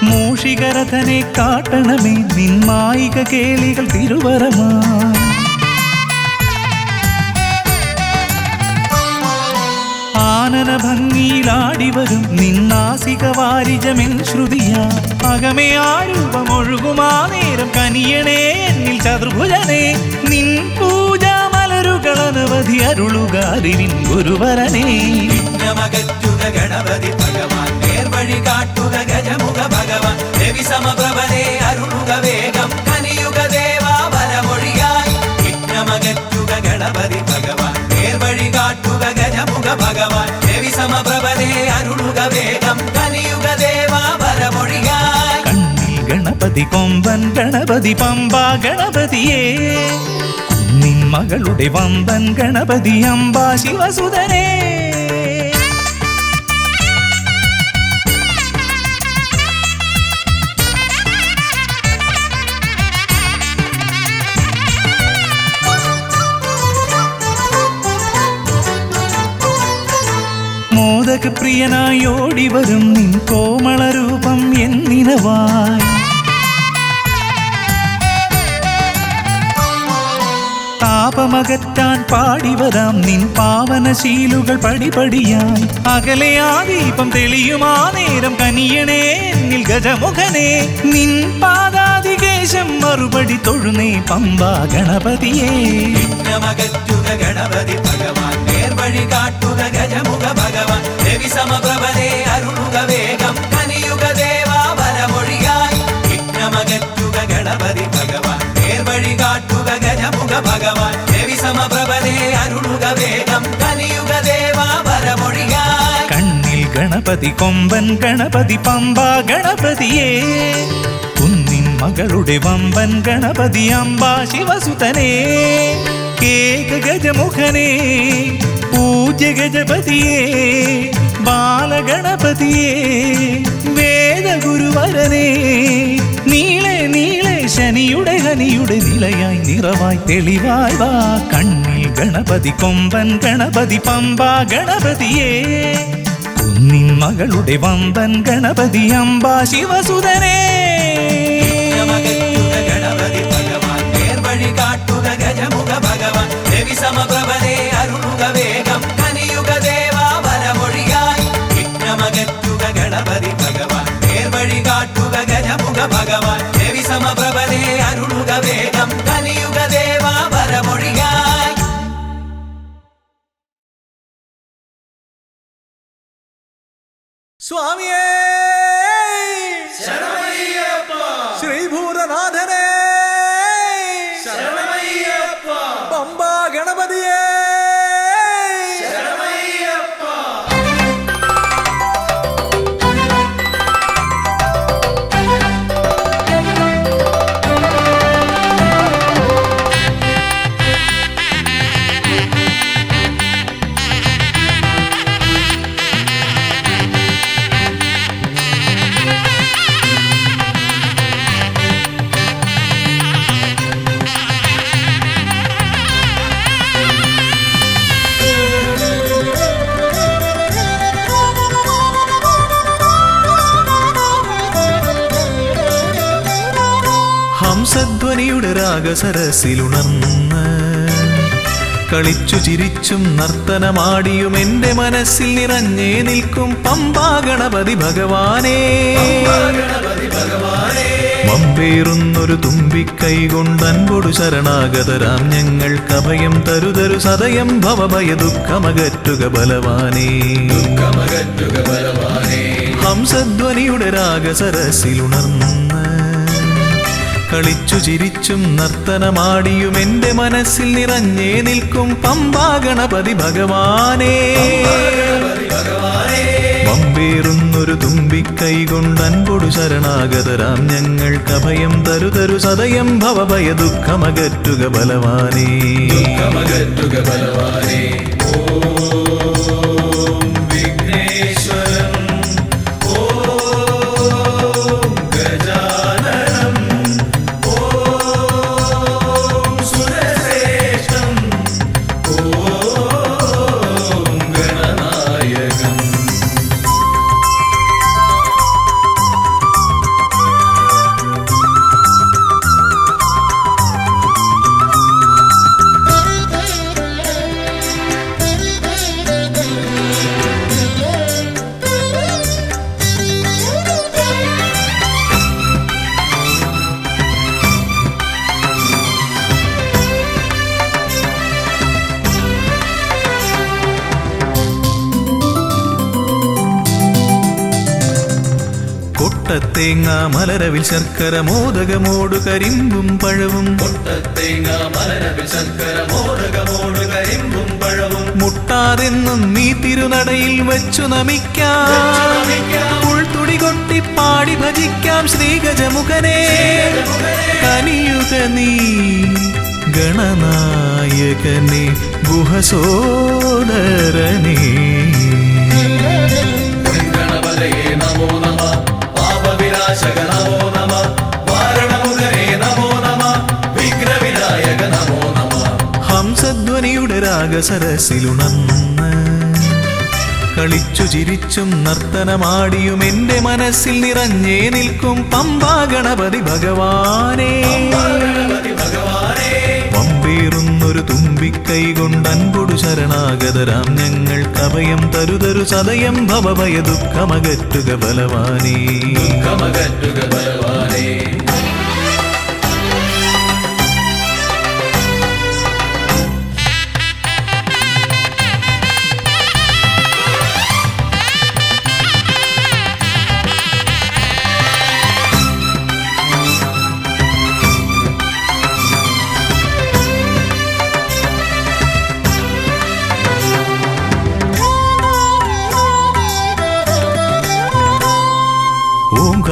മൂഷികരഥനെ കാട്ടണമേ നിന്മായിക കേളികൾ തിരുവരമാ. ആനന ഭംഗിയിലാടിവരും നിന്നാസിക വാരിജമെൻ ശ്രുതിയാ. അകമേ ആരൂപമൊഴുകുമാ നേരം കനിയണേ എന്നിൽ ചതുർഭുജനേ. നിൻ പൂജാ മലരുകളനവധി അരുളുകാരിൻ ഗുരുവരനേ. വിഘ്നമകറ്റുക ഗണപതി ഭഗവാൻ, നേർവഴി കാട്ടുക ഗജമുഖ ഭഗവാൻ. രവി സമപ്രഭനെ അരുളുക വേഗം, കനിയുക ദേവാ വരമൊഴിയായി. വിഘ്നമകറ്റുക ഗണപതി ഭഗവാൻ നേർവഴി കാട്ടുക ഗജമുഖ ഭഗവാൻ രവി സമപ്രഭനെ അരുളുക വേഗം കലിയുഗ ദേവ വരമൊഴിയായി കണ്ണിൽ ഗണപതി കൊമ്പൻ ഗണപതി പമ്പ ഗണപതിയേ നിൻ മകളുടെ വമ്പൻ ഗണപതി അംബ ശിവസുതനേ മോദക പ്രിയനായി ഓടിവരും നിൻ കോമളരൂപം എന്നിനവായി താപമകറ്റാൻ പാടിവരാം നിൻ പാവനശീലുകൾ പടിപടിയായി അകലെ ആ ദീപം തെളിയുമാ നേരം കനിയണേ എന്നിൽ ഗജമുഖനെ നിൻ പാദാതികേശം മറുപടി തൊഴുന്നേ പമ്പ ഗണപതിയേ വിഘ്നമകറ്റുക ഗണപതി ഭഗവാൻ നേർവഴി കാട്ടുക ഗജമുഖ ഭഗവാൻ രവി സമപ്രഭനെ അരുളുക വേഗം കലിയുഗ ദേവ വരമൊഴിയായി വിഘ്നമകറ്റുക ഗണപതി ഭഗവാൻ നേർവഴി കാട്ടുക ഗജമുഖ ഭഗവാൻ രവി സമപ്രഭനെ അരുളുക വേഗം കലിയുഗ ദേവ വരമൊഴിയായി കണ്ണിൽ ഗണപതി കൊമ്പൻ ഗണപതി പമ്പ ഗണപതിയേ കുന്നിൻ മകളുടെ വമ്പൻ ഗണപതി അംബ ശിവസുതനേ കേക ഗജമുഖനേ പൂജ്യ ഗജപതിയേ ബാലഗണപതിയേ വേദഗുരുവരനേ നീളെ നീളെ ശനിയുടെ ഹനിയുടെ നിലയായി നിറവായി തെളിവായി വാ കണ്ണിൽ ഗണപതി കൊമ്പൻ ഗണപതി പമ്പ ഗണപതിയേ കുന്നിൻ മകളുടെ വമ്പൻ ഗണപതി അംബ ശിവസുതനേ വിഘ്നമകറ്റുക ഗണപതി ഭഗവാൻ നേർവഴി കാട്ടുക ഗജമുഖ ഭഗവാൻ രവി സമപ്രഭനെ അരുളുക വേഗം കലിയുഗ ദേവ വരമൊഴിയായി വിഘ്നമകറ്റുക ഗണപതി ഭഗവാൻ നേർവഴി കാട്ടുക ഗജമുഖ ഭഗവാൻ രവി സമപ്രഭനെ അരുളുക വേഗം കലിയുഗ ദേവ വരമൊഴിയായി സ്വാമിയേ ശ്രീഭൂതനാഥനേ പമ്പ ഗണപതിയേ ഹംസധ്വനിയുടെ രാഗസരസിലുണർന്ന് കളിച്ചു ചിരിച്ചും നർത്തനമാടിയും എൻ്റെ മനസ്സിൽ നിറഞ്ഞേ നിൽക്കും പമ്പാ ഗണപതി ഭഗവാനേ മമ്പേറുന്നൊരു തുമ്പിക്കൈ കൊണ്ടൻപൊടു ശരണാഗതരാം ഞങ്ങൾക്ക് അഭയം തരുതരു സദയം ഭവഭയ ദുഃഖമകറ്റുക ബലവാനേ ഹംസധ്വനിയുടെ രാഗസരസിലുണർന്ന് കളിച്ചു ചിരിച്ചും നർത്തനമാടിയും എൻ്റെ മനസ്സിൽ നിറഞ്ഞേ നിൽക്കും പമ്പാ ഗണപതി ഭഗവാനേ മമ്പേറുന്നൊരു തുമ്പിക്കൈ കൊണ്ടൻപൊടു ശരണാഗതരാം ഞങ്ങൾക്ക് അഭയം തരുതരു സദയം ഭവഭയ ദുഃഖമകറ്റുക ബലവാനേ മുട്ടത്തേങ്ങ മലരവിൽ ശർക്കര മോദകമോടു കരിമ്പും പഴവും മുട്ടാതെന്നും നീ തിരുനടയിൽ വെച്ചു നമിക്കാം ഉൾത്തുടി കൊട്ടി പാടി ഭജിക്കാം ശ്രീഗജമുഖനെ കനിയുക നീ ഗണനായകനെ ഗുഹസോദരനേ ഹംസധ്വനിയുടെ രാഗസരസിലുണർന്ന് കളിച്ചു ചിരിച്ചും നർത്തനമാടിയും എന്റെ മനസ്സിൽ നിറഞ്ഞേ നിൽക്കും പമ്പാ ഗണപതി ഭഗവാനേ പമ്പേറുന്നൊരു തുമ്പിക്കൈ കൊണ്ടൻപൊടു ശരണാഗതരാം ഞങ്ങൾക്ക് അഭയം തരുതരു സദയം ഭവഭയ ദുഃഖമകറ്റുക ബലവാനേ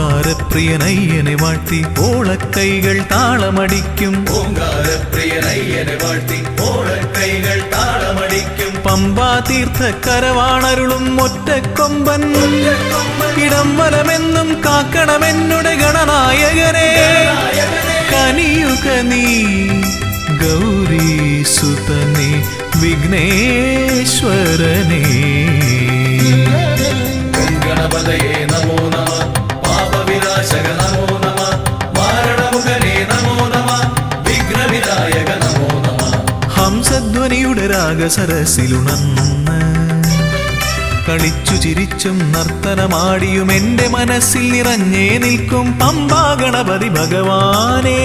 ഓംകാരപ്രിയനയ്യനെ വാഴ്ത്തി ഓളക്കൈകൾ താളമടിക്കും പമ്പാ തീർത്ഥക്കരവാണരുളും ഒറ്റക്കൊമ്പൻ ഇടം വലമെന്നും കാക്കണമെന്നുടെ ഗണനായകനെ കനിയുക നീ ഗൗരീസുതനെ വിഘ്നേശ്വരനേ ഗണപതയേ നമോ നമ പാപവിനാശക നമോ നമ മാരണമുഖനേ നമോ നമ വിഘ്നവിനായക നമോ നമ ഹംസധ്വനിയുടെ രാഗസരസിലുണർന്ന് കളിച്ചു ചിരിച്ചും നർത്തനമാടിയും എന്റെ മനസ്സിൽ നിറഞ്ഞേ നിൽക്കും പമ്പാ ഗണപതി ഭഗവാനേ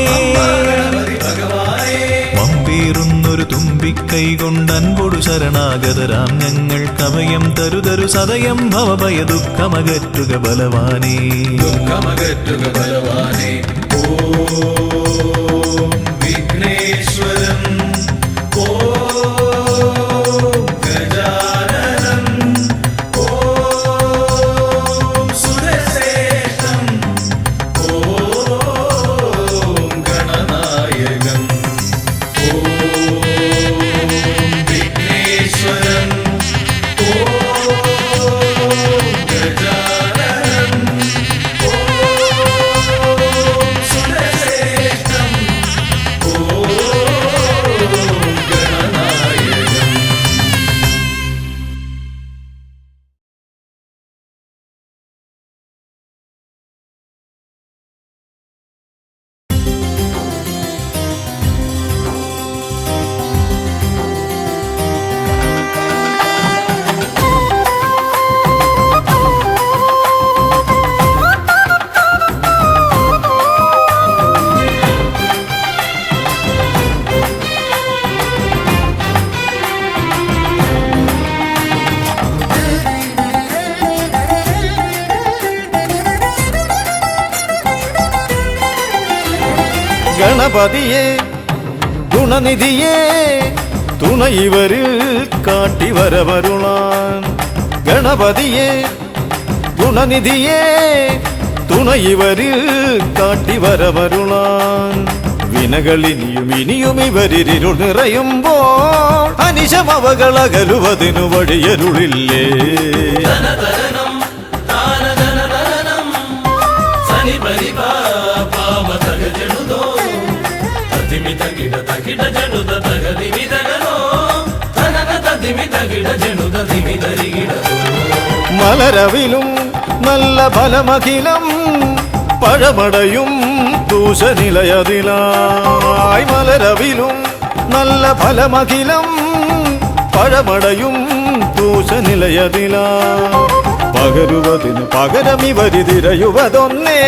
പമ്പേറുന്നൊരു തുമ്പിക്കൈ കൊണ്ടൻപൊടു ശരണാഗതരാം ഞങ്ങൾക്ക് അഭയം തരുതരു സദയം ഭവഭയ ദുഃഖമകറ്റുക ബലവാനേ ഓം വിഘ്നേശ്വരം ഓം ഗജാനനം ഓം സുരശ്രേഷ്ഠം ഓം ഗണനായകം ഓം വിഘ്നേശ്വരം ഓം ഗജാനനം ഓം സുരശ്രേഷ്ഠം ഓം ഗണനായകം ഗണപതിയെ ഗുണനിധിയെ തുണയിവരിൽ കാട്ടിവരവരുളാൻ ഗണപതിയെ ഗുണനിധിയെ തുണയിവരിൽ കാട്ടിവരവരുളാൻ വിനകളിനിയും ഇനിയും ഇവരിരുൾ നിറയുമ്പോൾ അനിശമവകളകലുവതിനു വഴിയരുളില്ലേ മലരവിലും നല്ല ഫലമഖിലം പഴമടയും ദൂഷനിലയതിലായി മലരവിലും നല്ല ഫലമഖിലം പഴമടയും ദൂഷനിലയതിലാ പകരുവതിന് പകരമിവരിതിരയുവതൊന്നേ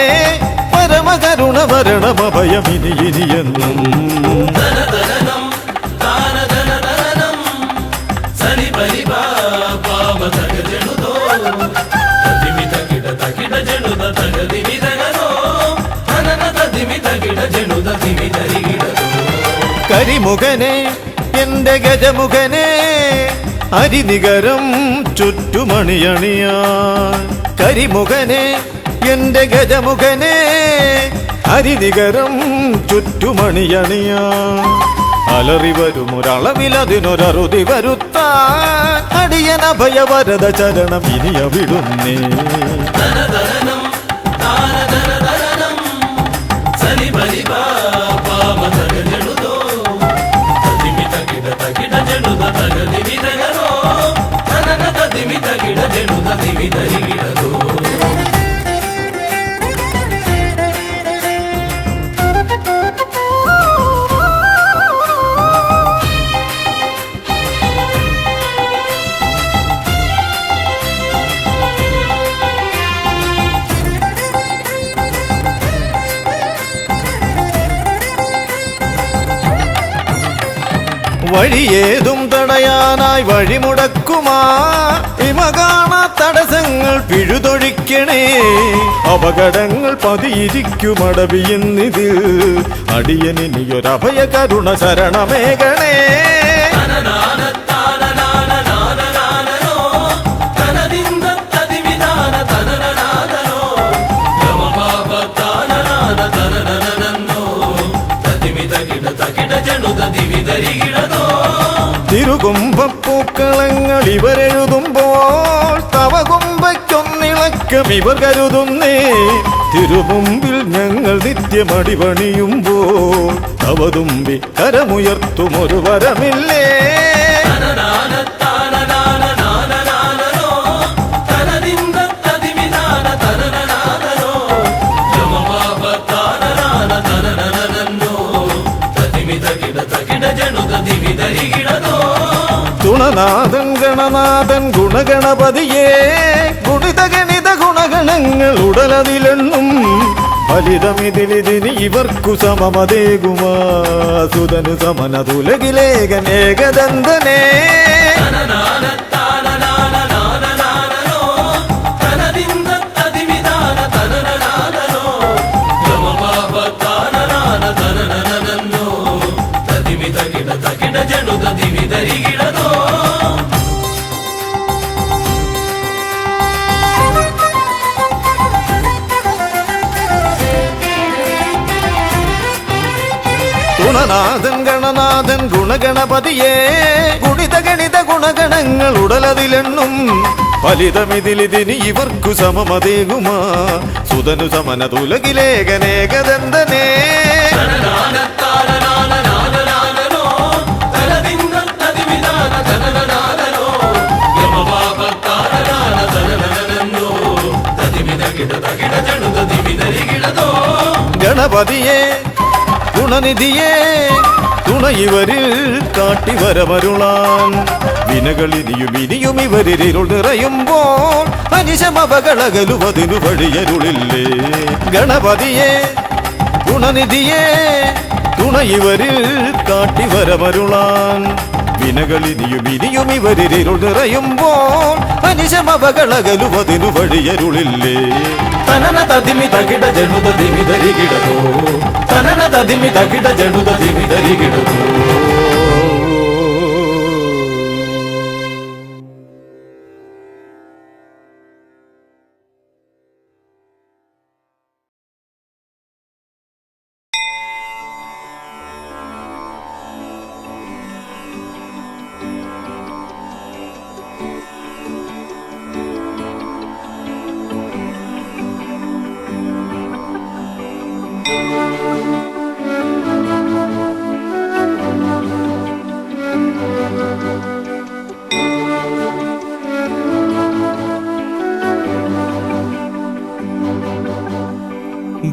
പരമകരുണ വരണമഭയമിനി ഇനിയെന്നും തകിട ജനുത തകതി വിധ കരിമുഖനെ എന്റെ ഗജമുഖനെ അരിനികരം ചുറ്റുമണിയണിയാൻ കരിമുഖനെ എന്റെ ഗജമുഖനെ അരിനികരം ചുറ്റുമണിയണിയാൻ അലറി വരുമൊരളവിലതിനൊരറുതി വരുത്താൻ അടിയന ഭയവരത ചരണം ഇനിയ വിടുന്നേ ധനധനം ദാനധനധനം സനി ബലി പാമ തകജണുതോ തദിമി തകിട തകിട ജണുത തകദിമി തകരോ ധനന തദിമി തകിട ജണുത ദിമി തരികിടതോ വഴിയേതും തടയാനായി വഴിമുടക്കുമാ ഇമ കാണാ തടസ്സങ്ങൾ പിഴുതൊഴിക്കണേ അപകടങ്ങൾ പതിയിരിക്കുമടവിയെന്നിതിൽ അടിയനിയൊരഭയ കരുണ ശരണമേകണേ തിരുകുംഭപ്പൂക്കളങ്ങൾ ഇവരെഴുതുമ്പോൾ തവ കുംഭയ്ക്കൊന്നിളക്കം ഇവർ കരുതുന്നേ തിരുമുമ്പിൽ ഞങ്ങൾ നിത്യമടിപണിയുമ്പോൾ തവതുമ്പി കരമുയർത്തുമൊരു വരമില്ലേ തുണനാഥൻ ഗണനാഥൻ ഗുണഗണപതിയേ ഗുണിത ഗണിത ഗുണഗണങ്ങൾ ഉടലതിലെണ്ണും ഫലിതമിതിലിതിന് ഇവർക്കു സമമതേകുമാ സുതനു സമനതുലകിലേകനേകദന്തനേ ഗുണനാഥൻ ഗണനാഥൻ ഗുണഗണപതിയേ ഗുണിത ഗണിത ഗുണഗണങ്ങൾ ഉടലതിലെണ്ണും ഫലിതമിതിലിതിന് ഇവർക്കു സമമതേകുമാ സുതനു സമനതുലകിലേകനേകദന്തനേ ഗണപതിയേ ഗുണനിധിയേ തുണ ഇവരിൽ കാട്ടിവരമരുളാൻ വിനകളിനിയും ഇനിയും ഇവരിരുൾ നിറയുമ്പോൾ അനിശമപകളകലുവതിനു വഴിയരുളില്ലേ ഗണപതിയേ ഗുണനിധിയേ തുണ ഇവരിൽ കാട്ടിവരമരുളാൻ വിനകളിനിയും ഇനിയും ഇവരിരുൾ നിറയുമ്പോൾ അനിശമപകളകലുവതിനു വഴിയരുളില്ലേ തനന തദിമി തകിട ജണുത ദിമി ധരികിടതോ തനന തദിമി തകിട ജണുത ദിമി ധരികിടതോ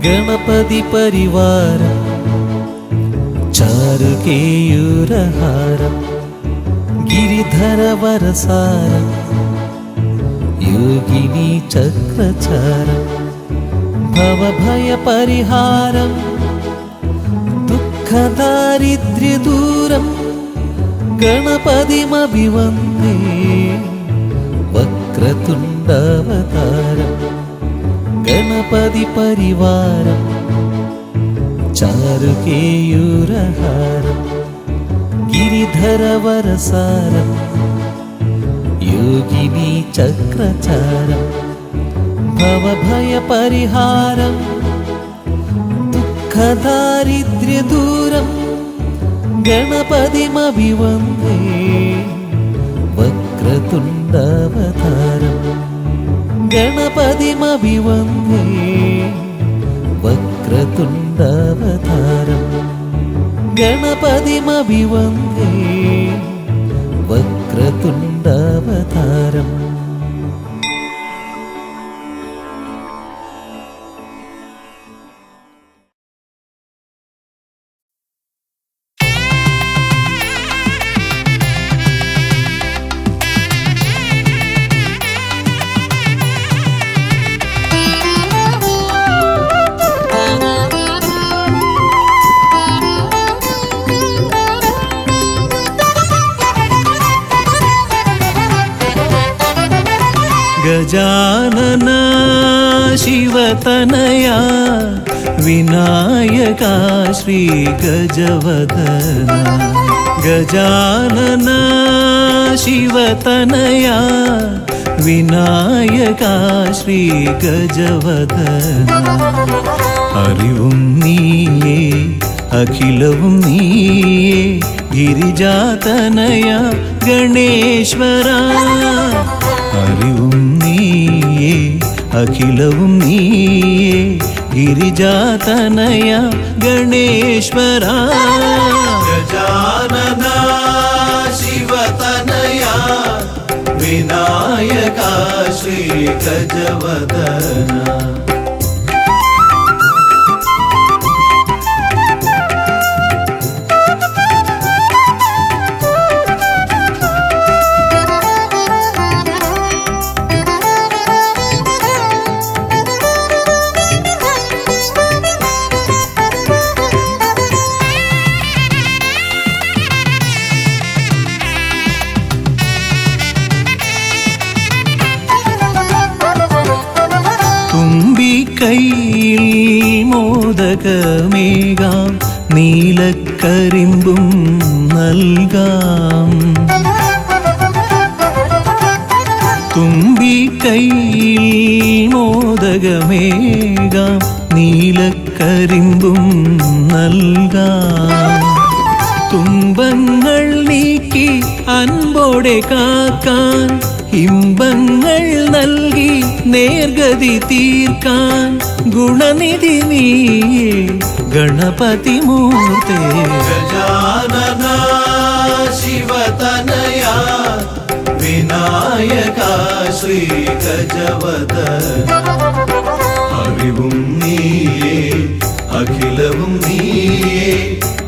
ഗണപതി പരിവാരം ചാരുകേയൂരഹാരം ഗിരിധര വരസാരം യോഗിനി ചക്രചാരം ഭവഭയ പരിഹാരം ദുഃഖദാരിദ്ര്യദൂരം ഗണപതിമഭിവന്ദേ വക്രതുണ്ടവതാരം ഗണപതി പരിവാരം ചാരുകേയൂരഹാരം ഗിരിധരവരസാരം യോഗിനി ചക്രചാരം ഭവഭയപരിഹാരം ദുഃഖദാരിദ്ര്യദൂരം ഗണപതിമഭിവന്ദേ വക്രതുണ്ഡാവതാരം ഗണപതിമഭിവന്ദേ വക്രതുണ്ഡാവതാരം ഗണപതിമഭിവന്ദേ വക്രതുണ്ഡാവതാരം. ഗജാനന ശിവതനയാ വിനായക ശ്രീ ഗജവദന ഗജാനന ശിവതനയാ വിനായക ശ്രീ ഗജവദന അറിവും നീയേ അഖിലവും നീയേ ഗിരിജാതനയ ഗണേശ്വര അറിവും നീയേ അഖിലവും നീയേ ഗിരിജാതനയ ഗണേശ്വര ഗജാനന ശിവതനയ വിനായക ശ്രീ ഗജവദന കൈയിൽ മോദകമേകാം നീലക്കരിമ്പും നൽകാം തുമ്പിക്കൈയിൽ മോദകമേകാം നീലക്കരിമ്പും നൽകാം തുമ്പങ്ങൾ നീക്കി അൻപോടെ കാക്കാൻ ഇമ്പങ്ങൾ നൽകി നേർഗതി തീർക്കാൻ ഗുണനിധി നീയേ ഗണപതി മൂർത്തേ ഗജാനന ശിവതനയ വിനായക ശ്രീ ഗജവദന അറിവും നീയേ അഖിലവും നീയേ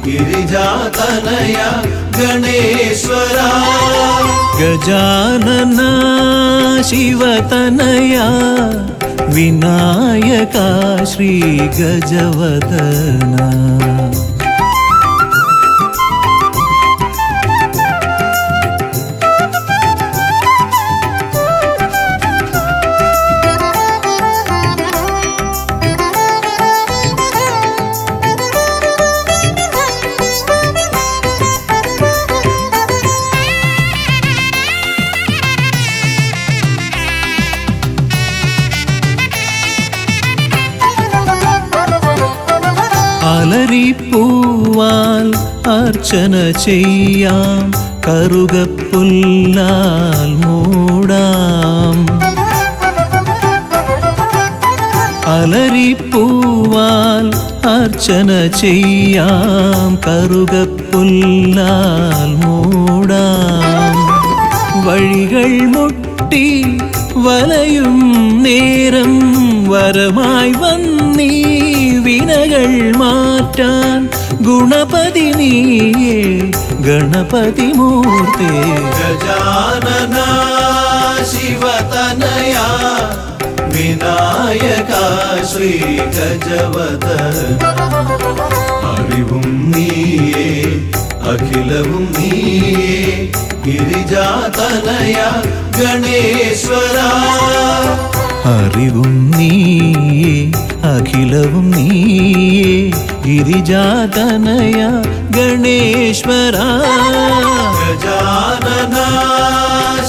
ഗിരിജാതനയ ഗണേശ്വര ഗജാനന ശിവതനയ വിനായക ശ്രീ ഗജവദന അലരിപ്പൂവാൽ അർച്ചന ചെയ്യാം കറുകപ്പുല്ലാൽ മൂടാം അലരിപ്പൂവാൽ അർച്ചന ചെയ്യാം കറുകപ്പുല്ലാൽ മൂടാം വഴികൾ മുട്ടി വലയും നേരം വരമായി വന്നീ വിനകൾ മാറ്റാൻ ഗുണപതി നീയേ ഗണപതി മൂർത്തേ ഗജാനന ശിവതനയ വിനായക ശ്രീ ഗജവദന അറിവും നീയേ അഖിലവും നീയേ ഗിരിജാതനയ ഗണേശ്വര അറിവും നീയേ അഖിലവും നീയേ ഗിരിജാതനയ ഗണേശ്വര ഗജാനന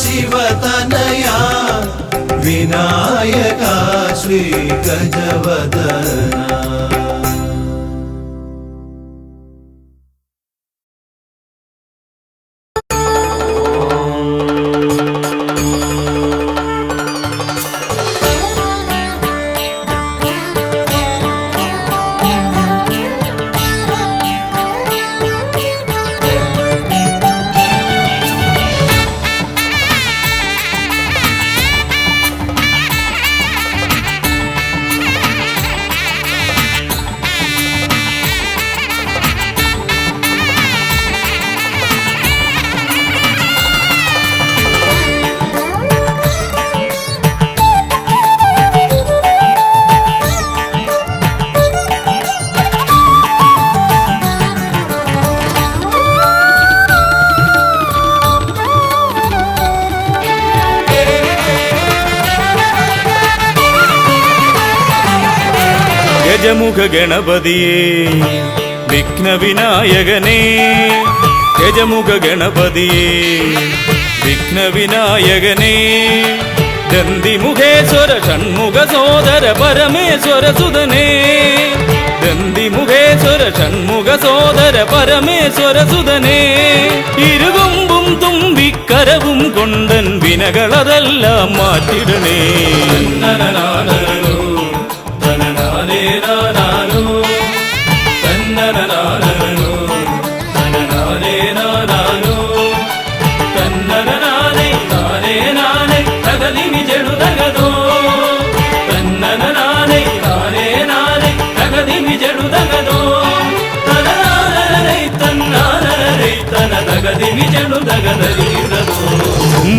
ശിവതനയ വിനായക ശ്രീ ഗജവദന. ഗജമുഖ ഗണപതിയേ വിഘ്നവിനായകനേ ഗജമുഖ ഗണപതിയേ വിഘ്നവിനായകനേ ദന്തിമുഖേശ്വര ഷൺമുഖ സോദര പരമേശ്വര സുതനേ ദന്തിമുഖേശ്വര ഷൺമുഖ സോദര പരമേശ്വര സുതനേ ഇരുകൊമ്പും തുമ്പിക്കരവും കൊണ്ടൻ വിനകളതെല്ലാം മാറ്റിടണേ.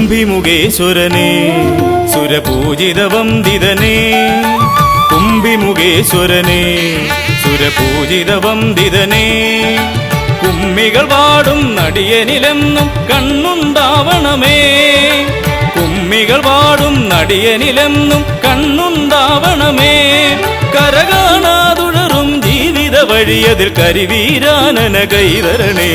കുംഭിമുഖേശ്വരനേ സുരപൂജിത വന്ദിതനേ കുംഭിമുഖേശ്വരനേ സുരപൂജിത വന്ദിതനേ കുമ്മികൾ പാടും നടിയനിലെന്നും കണ്ണുണ്ടാവണമേ കുമ്മികൾ പാടും നടിയനിലെന്നും കണ്ണുണ്ടാവണമേ കരകാണാതുഴറും ജീവിത വഴിയതിൽ കരിവീരാനന കൈതരണേ.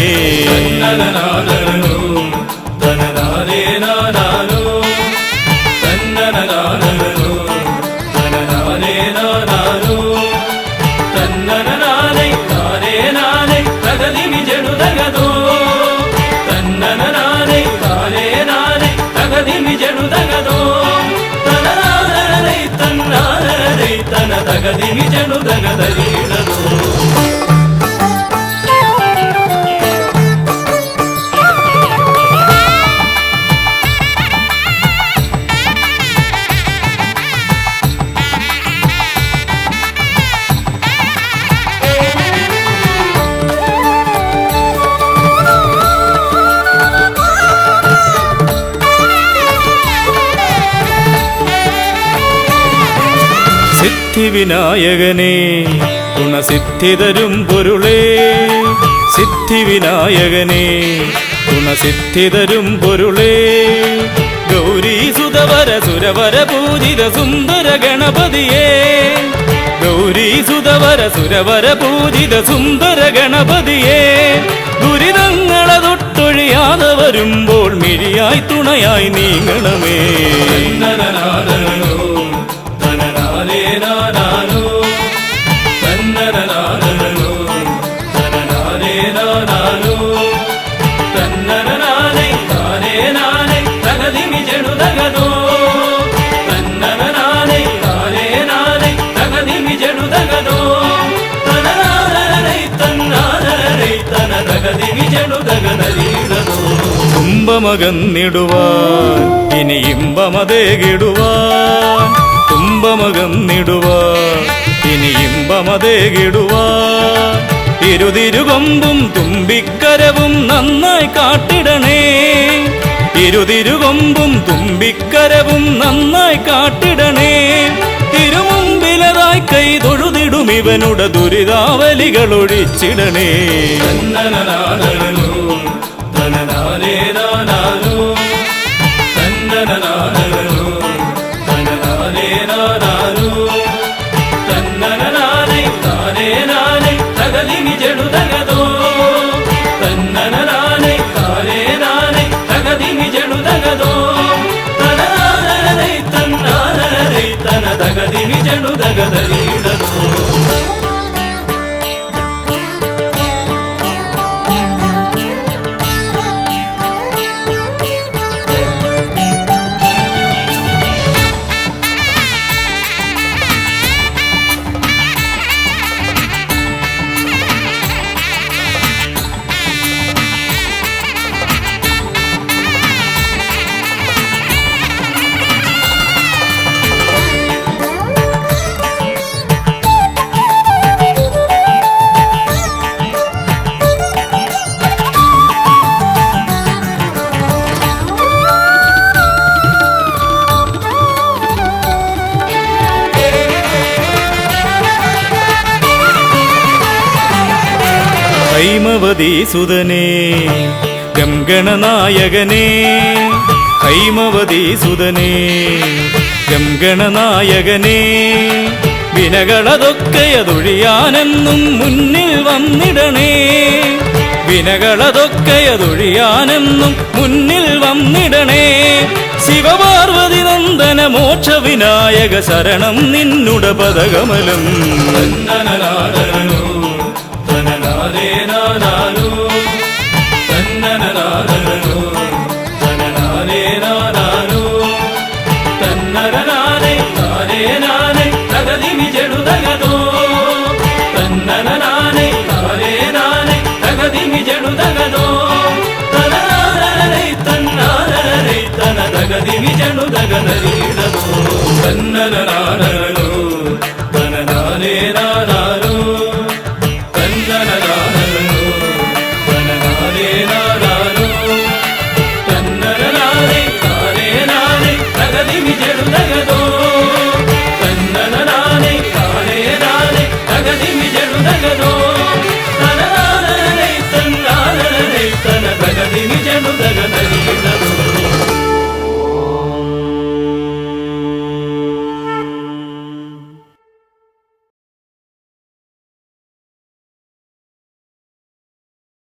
സിദ്ധിവിനായകനേ ഗുണസിദ്ധിതരും പൊരുളേ സിദ്ധിവിനായകനേ ഗുണസിദ്ധിതരും പൊരുളേ ഗൗരീസുതവര സുരവര പൂജിത സുന്ദര ഗണപതിയേ ഗൗരീസുതവര സുരവര പൂജിത സുന്ദര ഗണപതിയേ ദുരിതങ്ങളെ തൊട്ടൊഴിയാതെ വരുമ്പോൾ മിഴിയായി തുണയായി നീങ്ങണമേ. തുമ്പമകന്നിടുവാൻ ഇനി ഇമ്പമതേകിടുവാൻ തുമ്പമകന്നിടുവാൻ ഇനി ഇമ്പമതേകിടുവാൻ ഇരുതിരുകൊമ്പും തുമ്പിക്കരവും നന്നായി കാട്ടിടണേ ഇരുതിരുകൊമ്പും തുമ്പിക്കരവും നന്നായി കാട്ടിടണേ തിരുമുമ്പിലതായി കൈ തൊഴുതിടും ഇവനുടെ ദുരിതാവലികൾ ഒഴിച്ചിടണേ. തന്നനാനേ ഹൈമവതി സുതനേ ഗംഗണനായകനേ ഹൈമവതി സുതനേ ഗംഗണനായകനേ വിനകളതൊക്കെയതൊഴിയാനെന്നും മുന്നിൽ വന്നിടണേ വിനകളതൊക്കെയതൊഴിയാനെന്നും മുന്നിൽ വന്നിടണേ ശിവപാർവതി നന്ദന മോക്ഷ വിനായക ശരണം നിന്നുട പദകമലം തന്നനനാദനോ തനനാരേനാനാനോ തന്നനനാദനോ തനനാരേനാനാനോ തന്നനനാരേ നാരേനാനേ തകതിമി ജടുതകതോ തന്നനനാനേ നാരേനാനേ തകതിമി ജടുതകതോ തനനാരേ തന്നാരേ തനതകതിമി ജടുതകനരീടതോ തന്നനനാനോ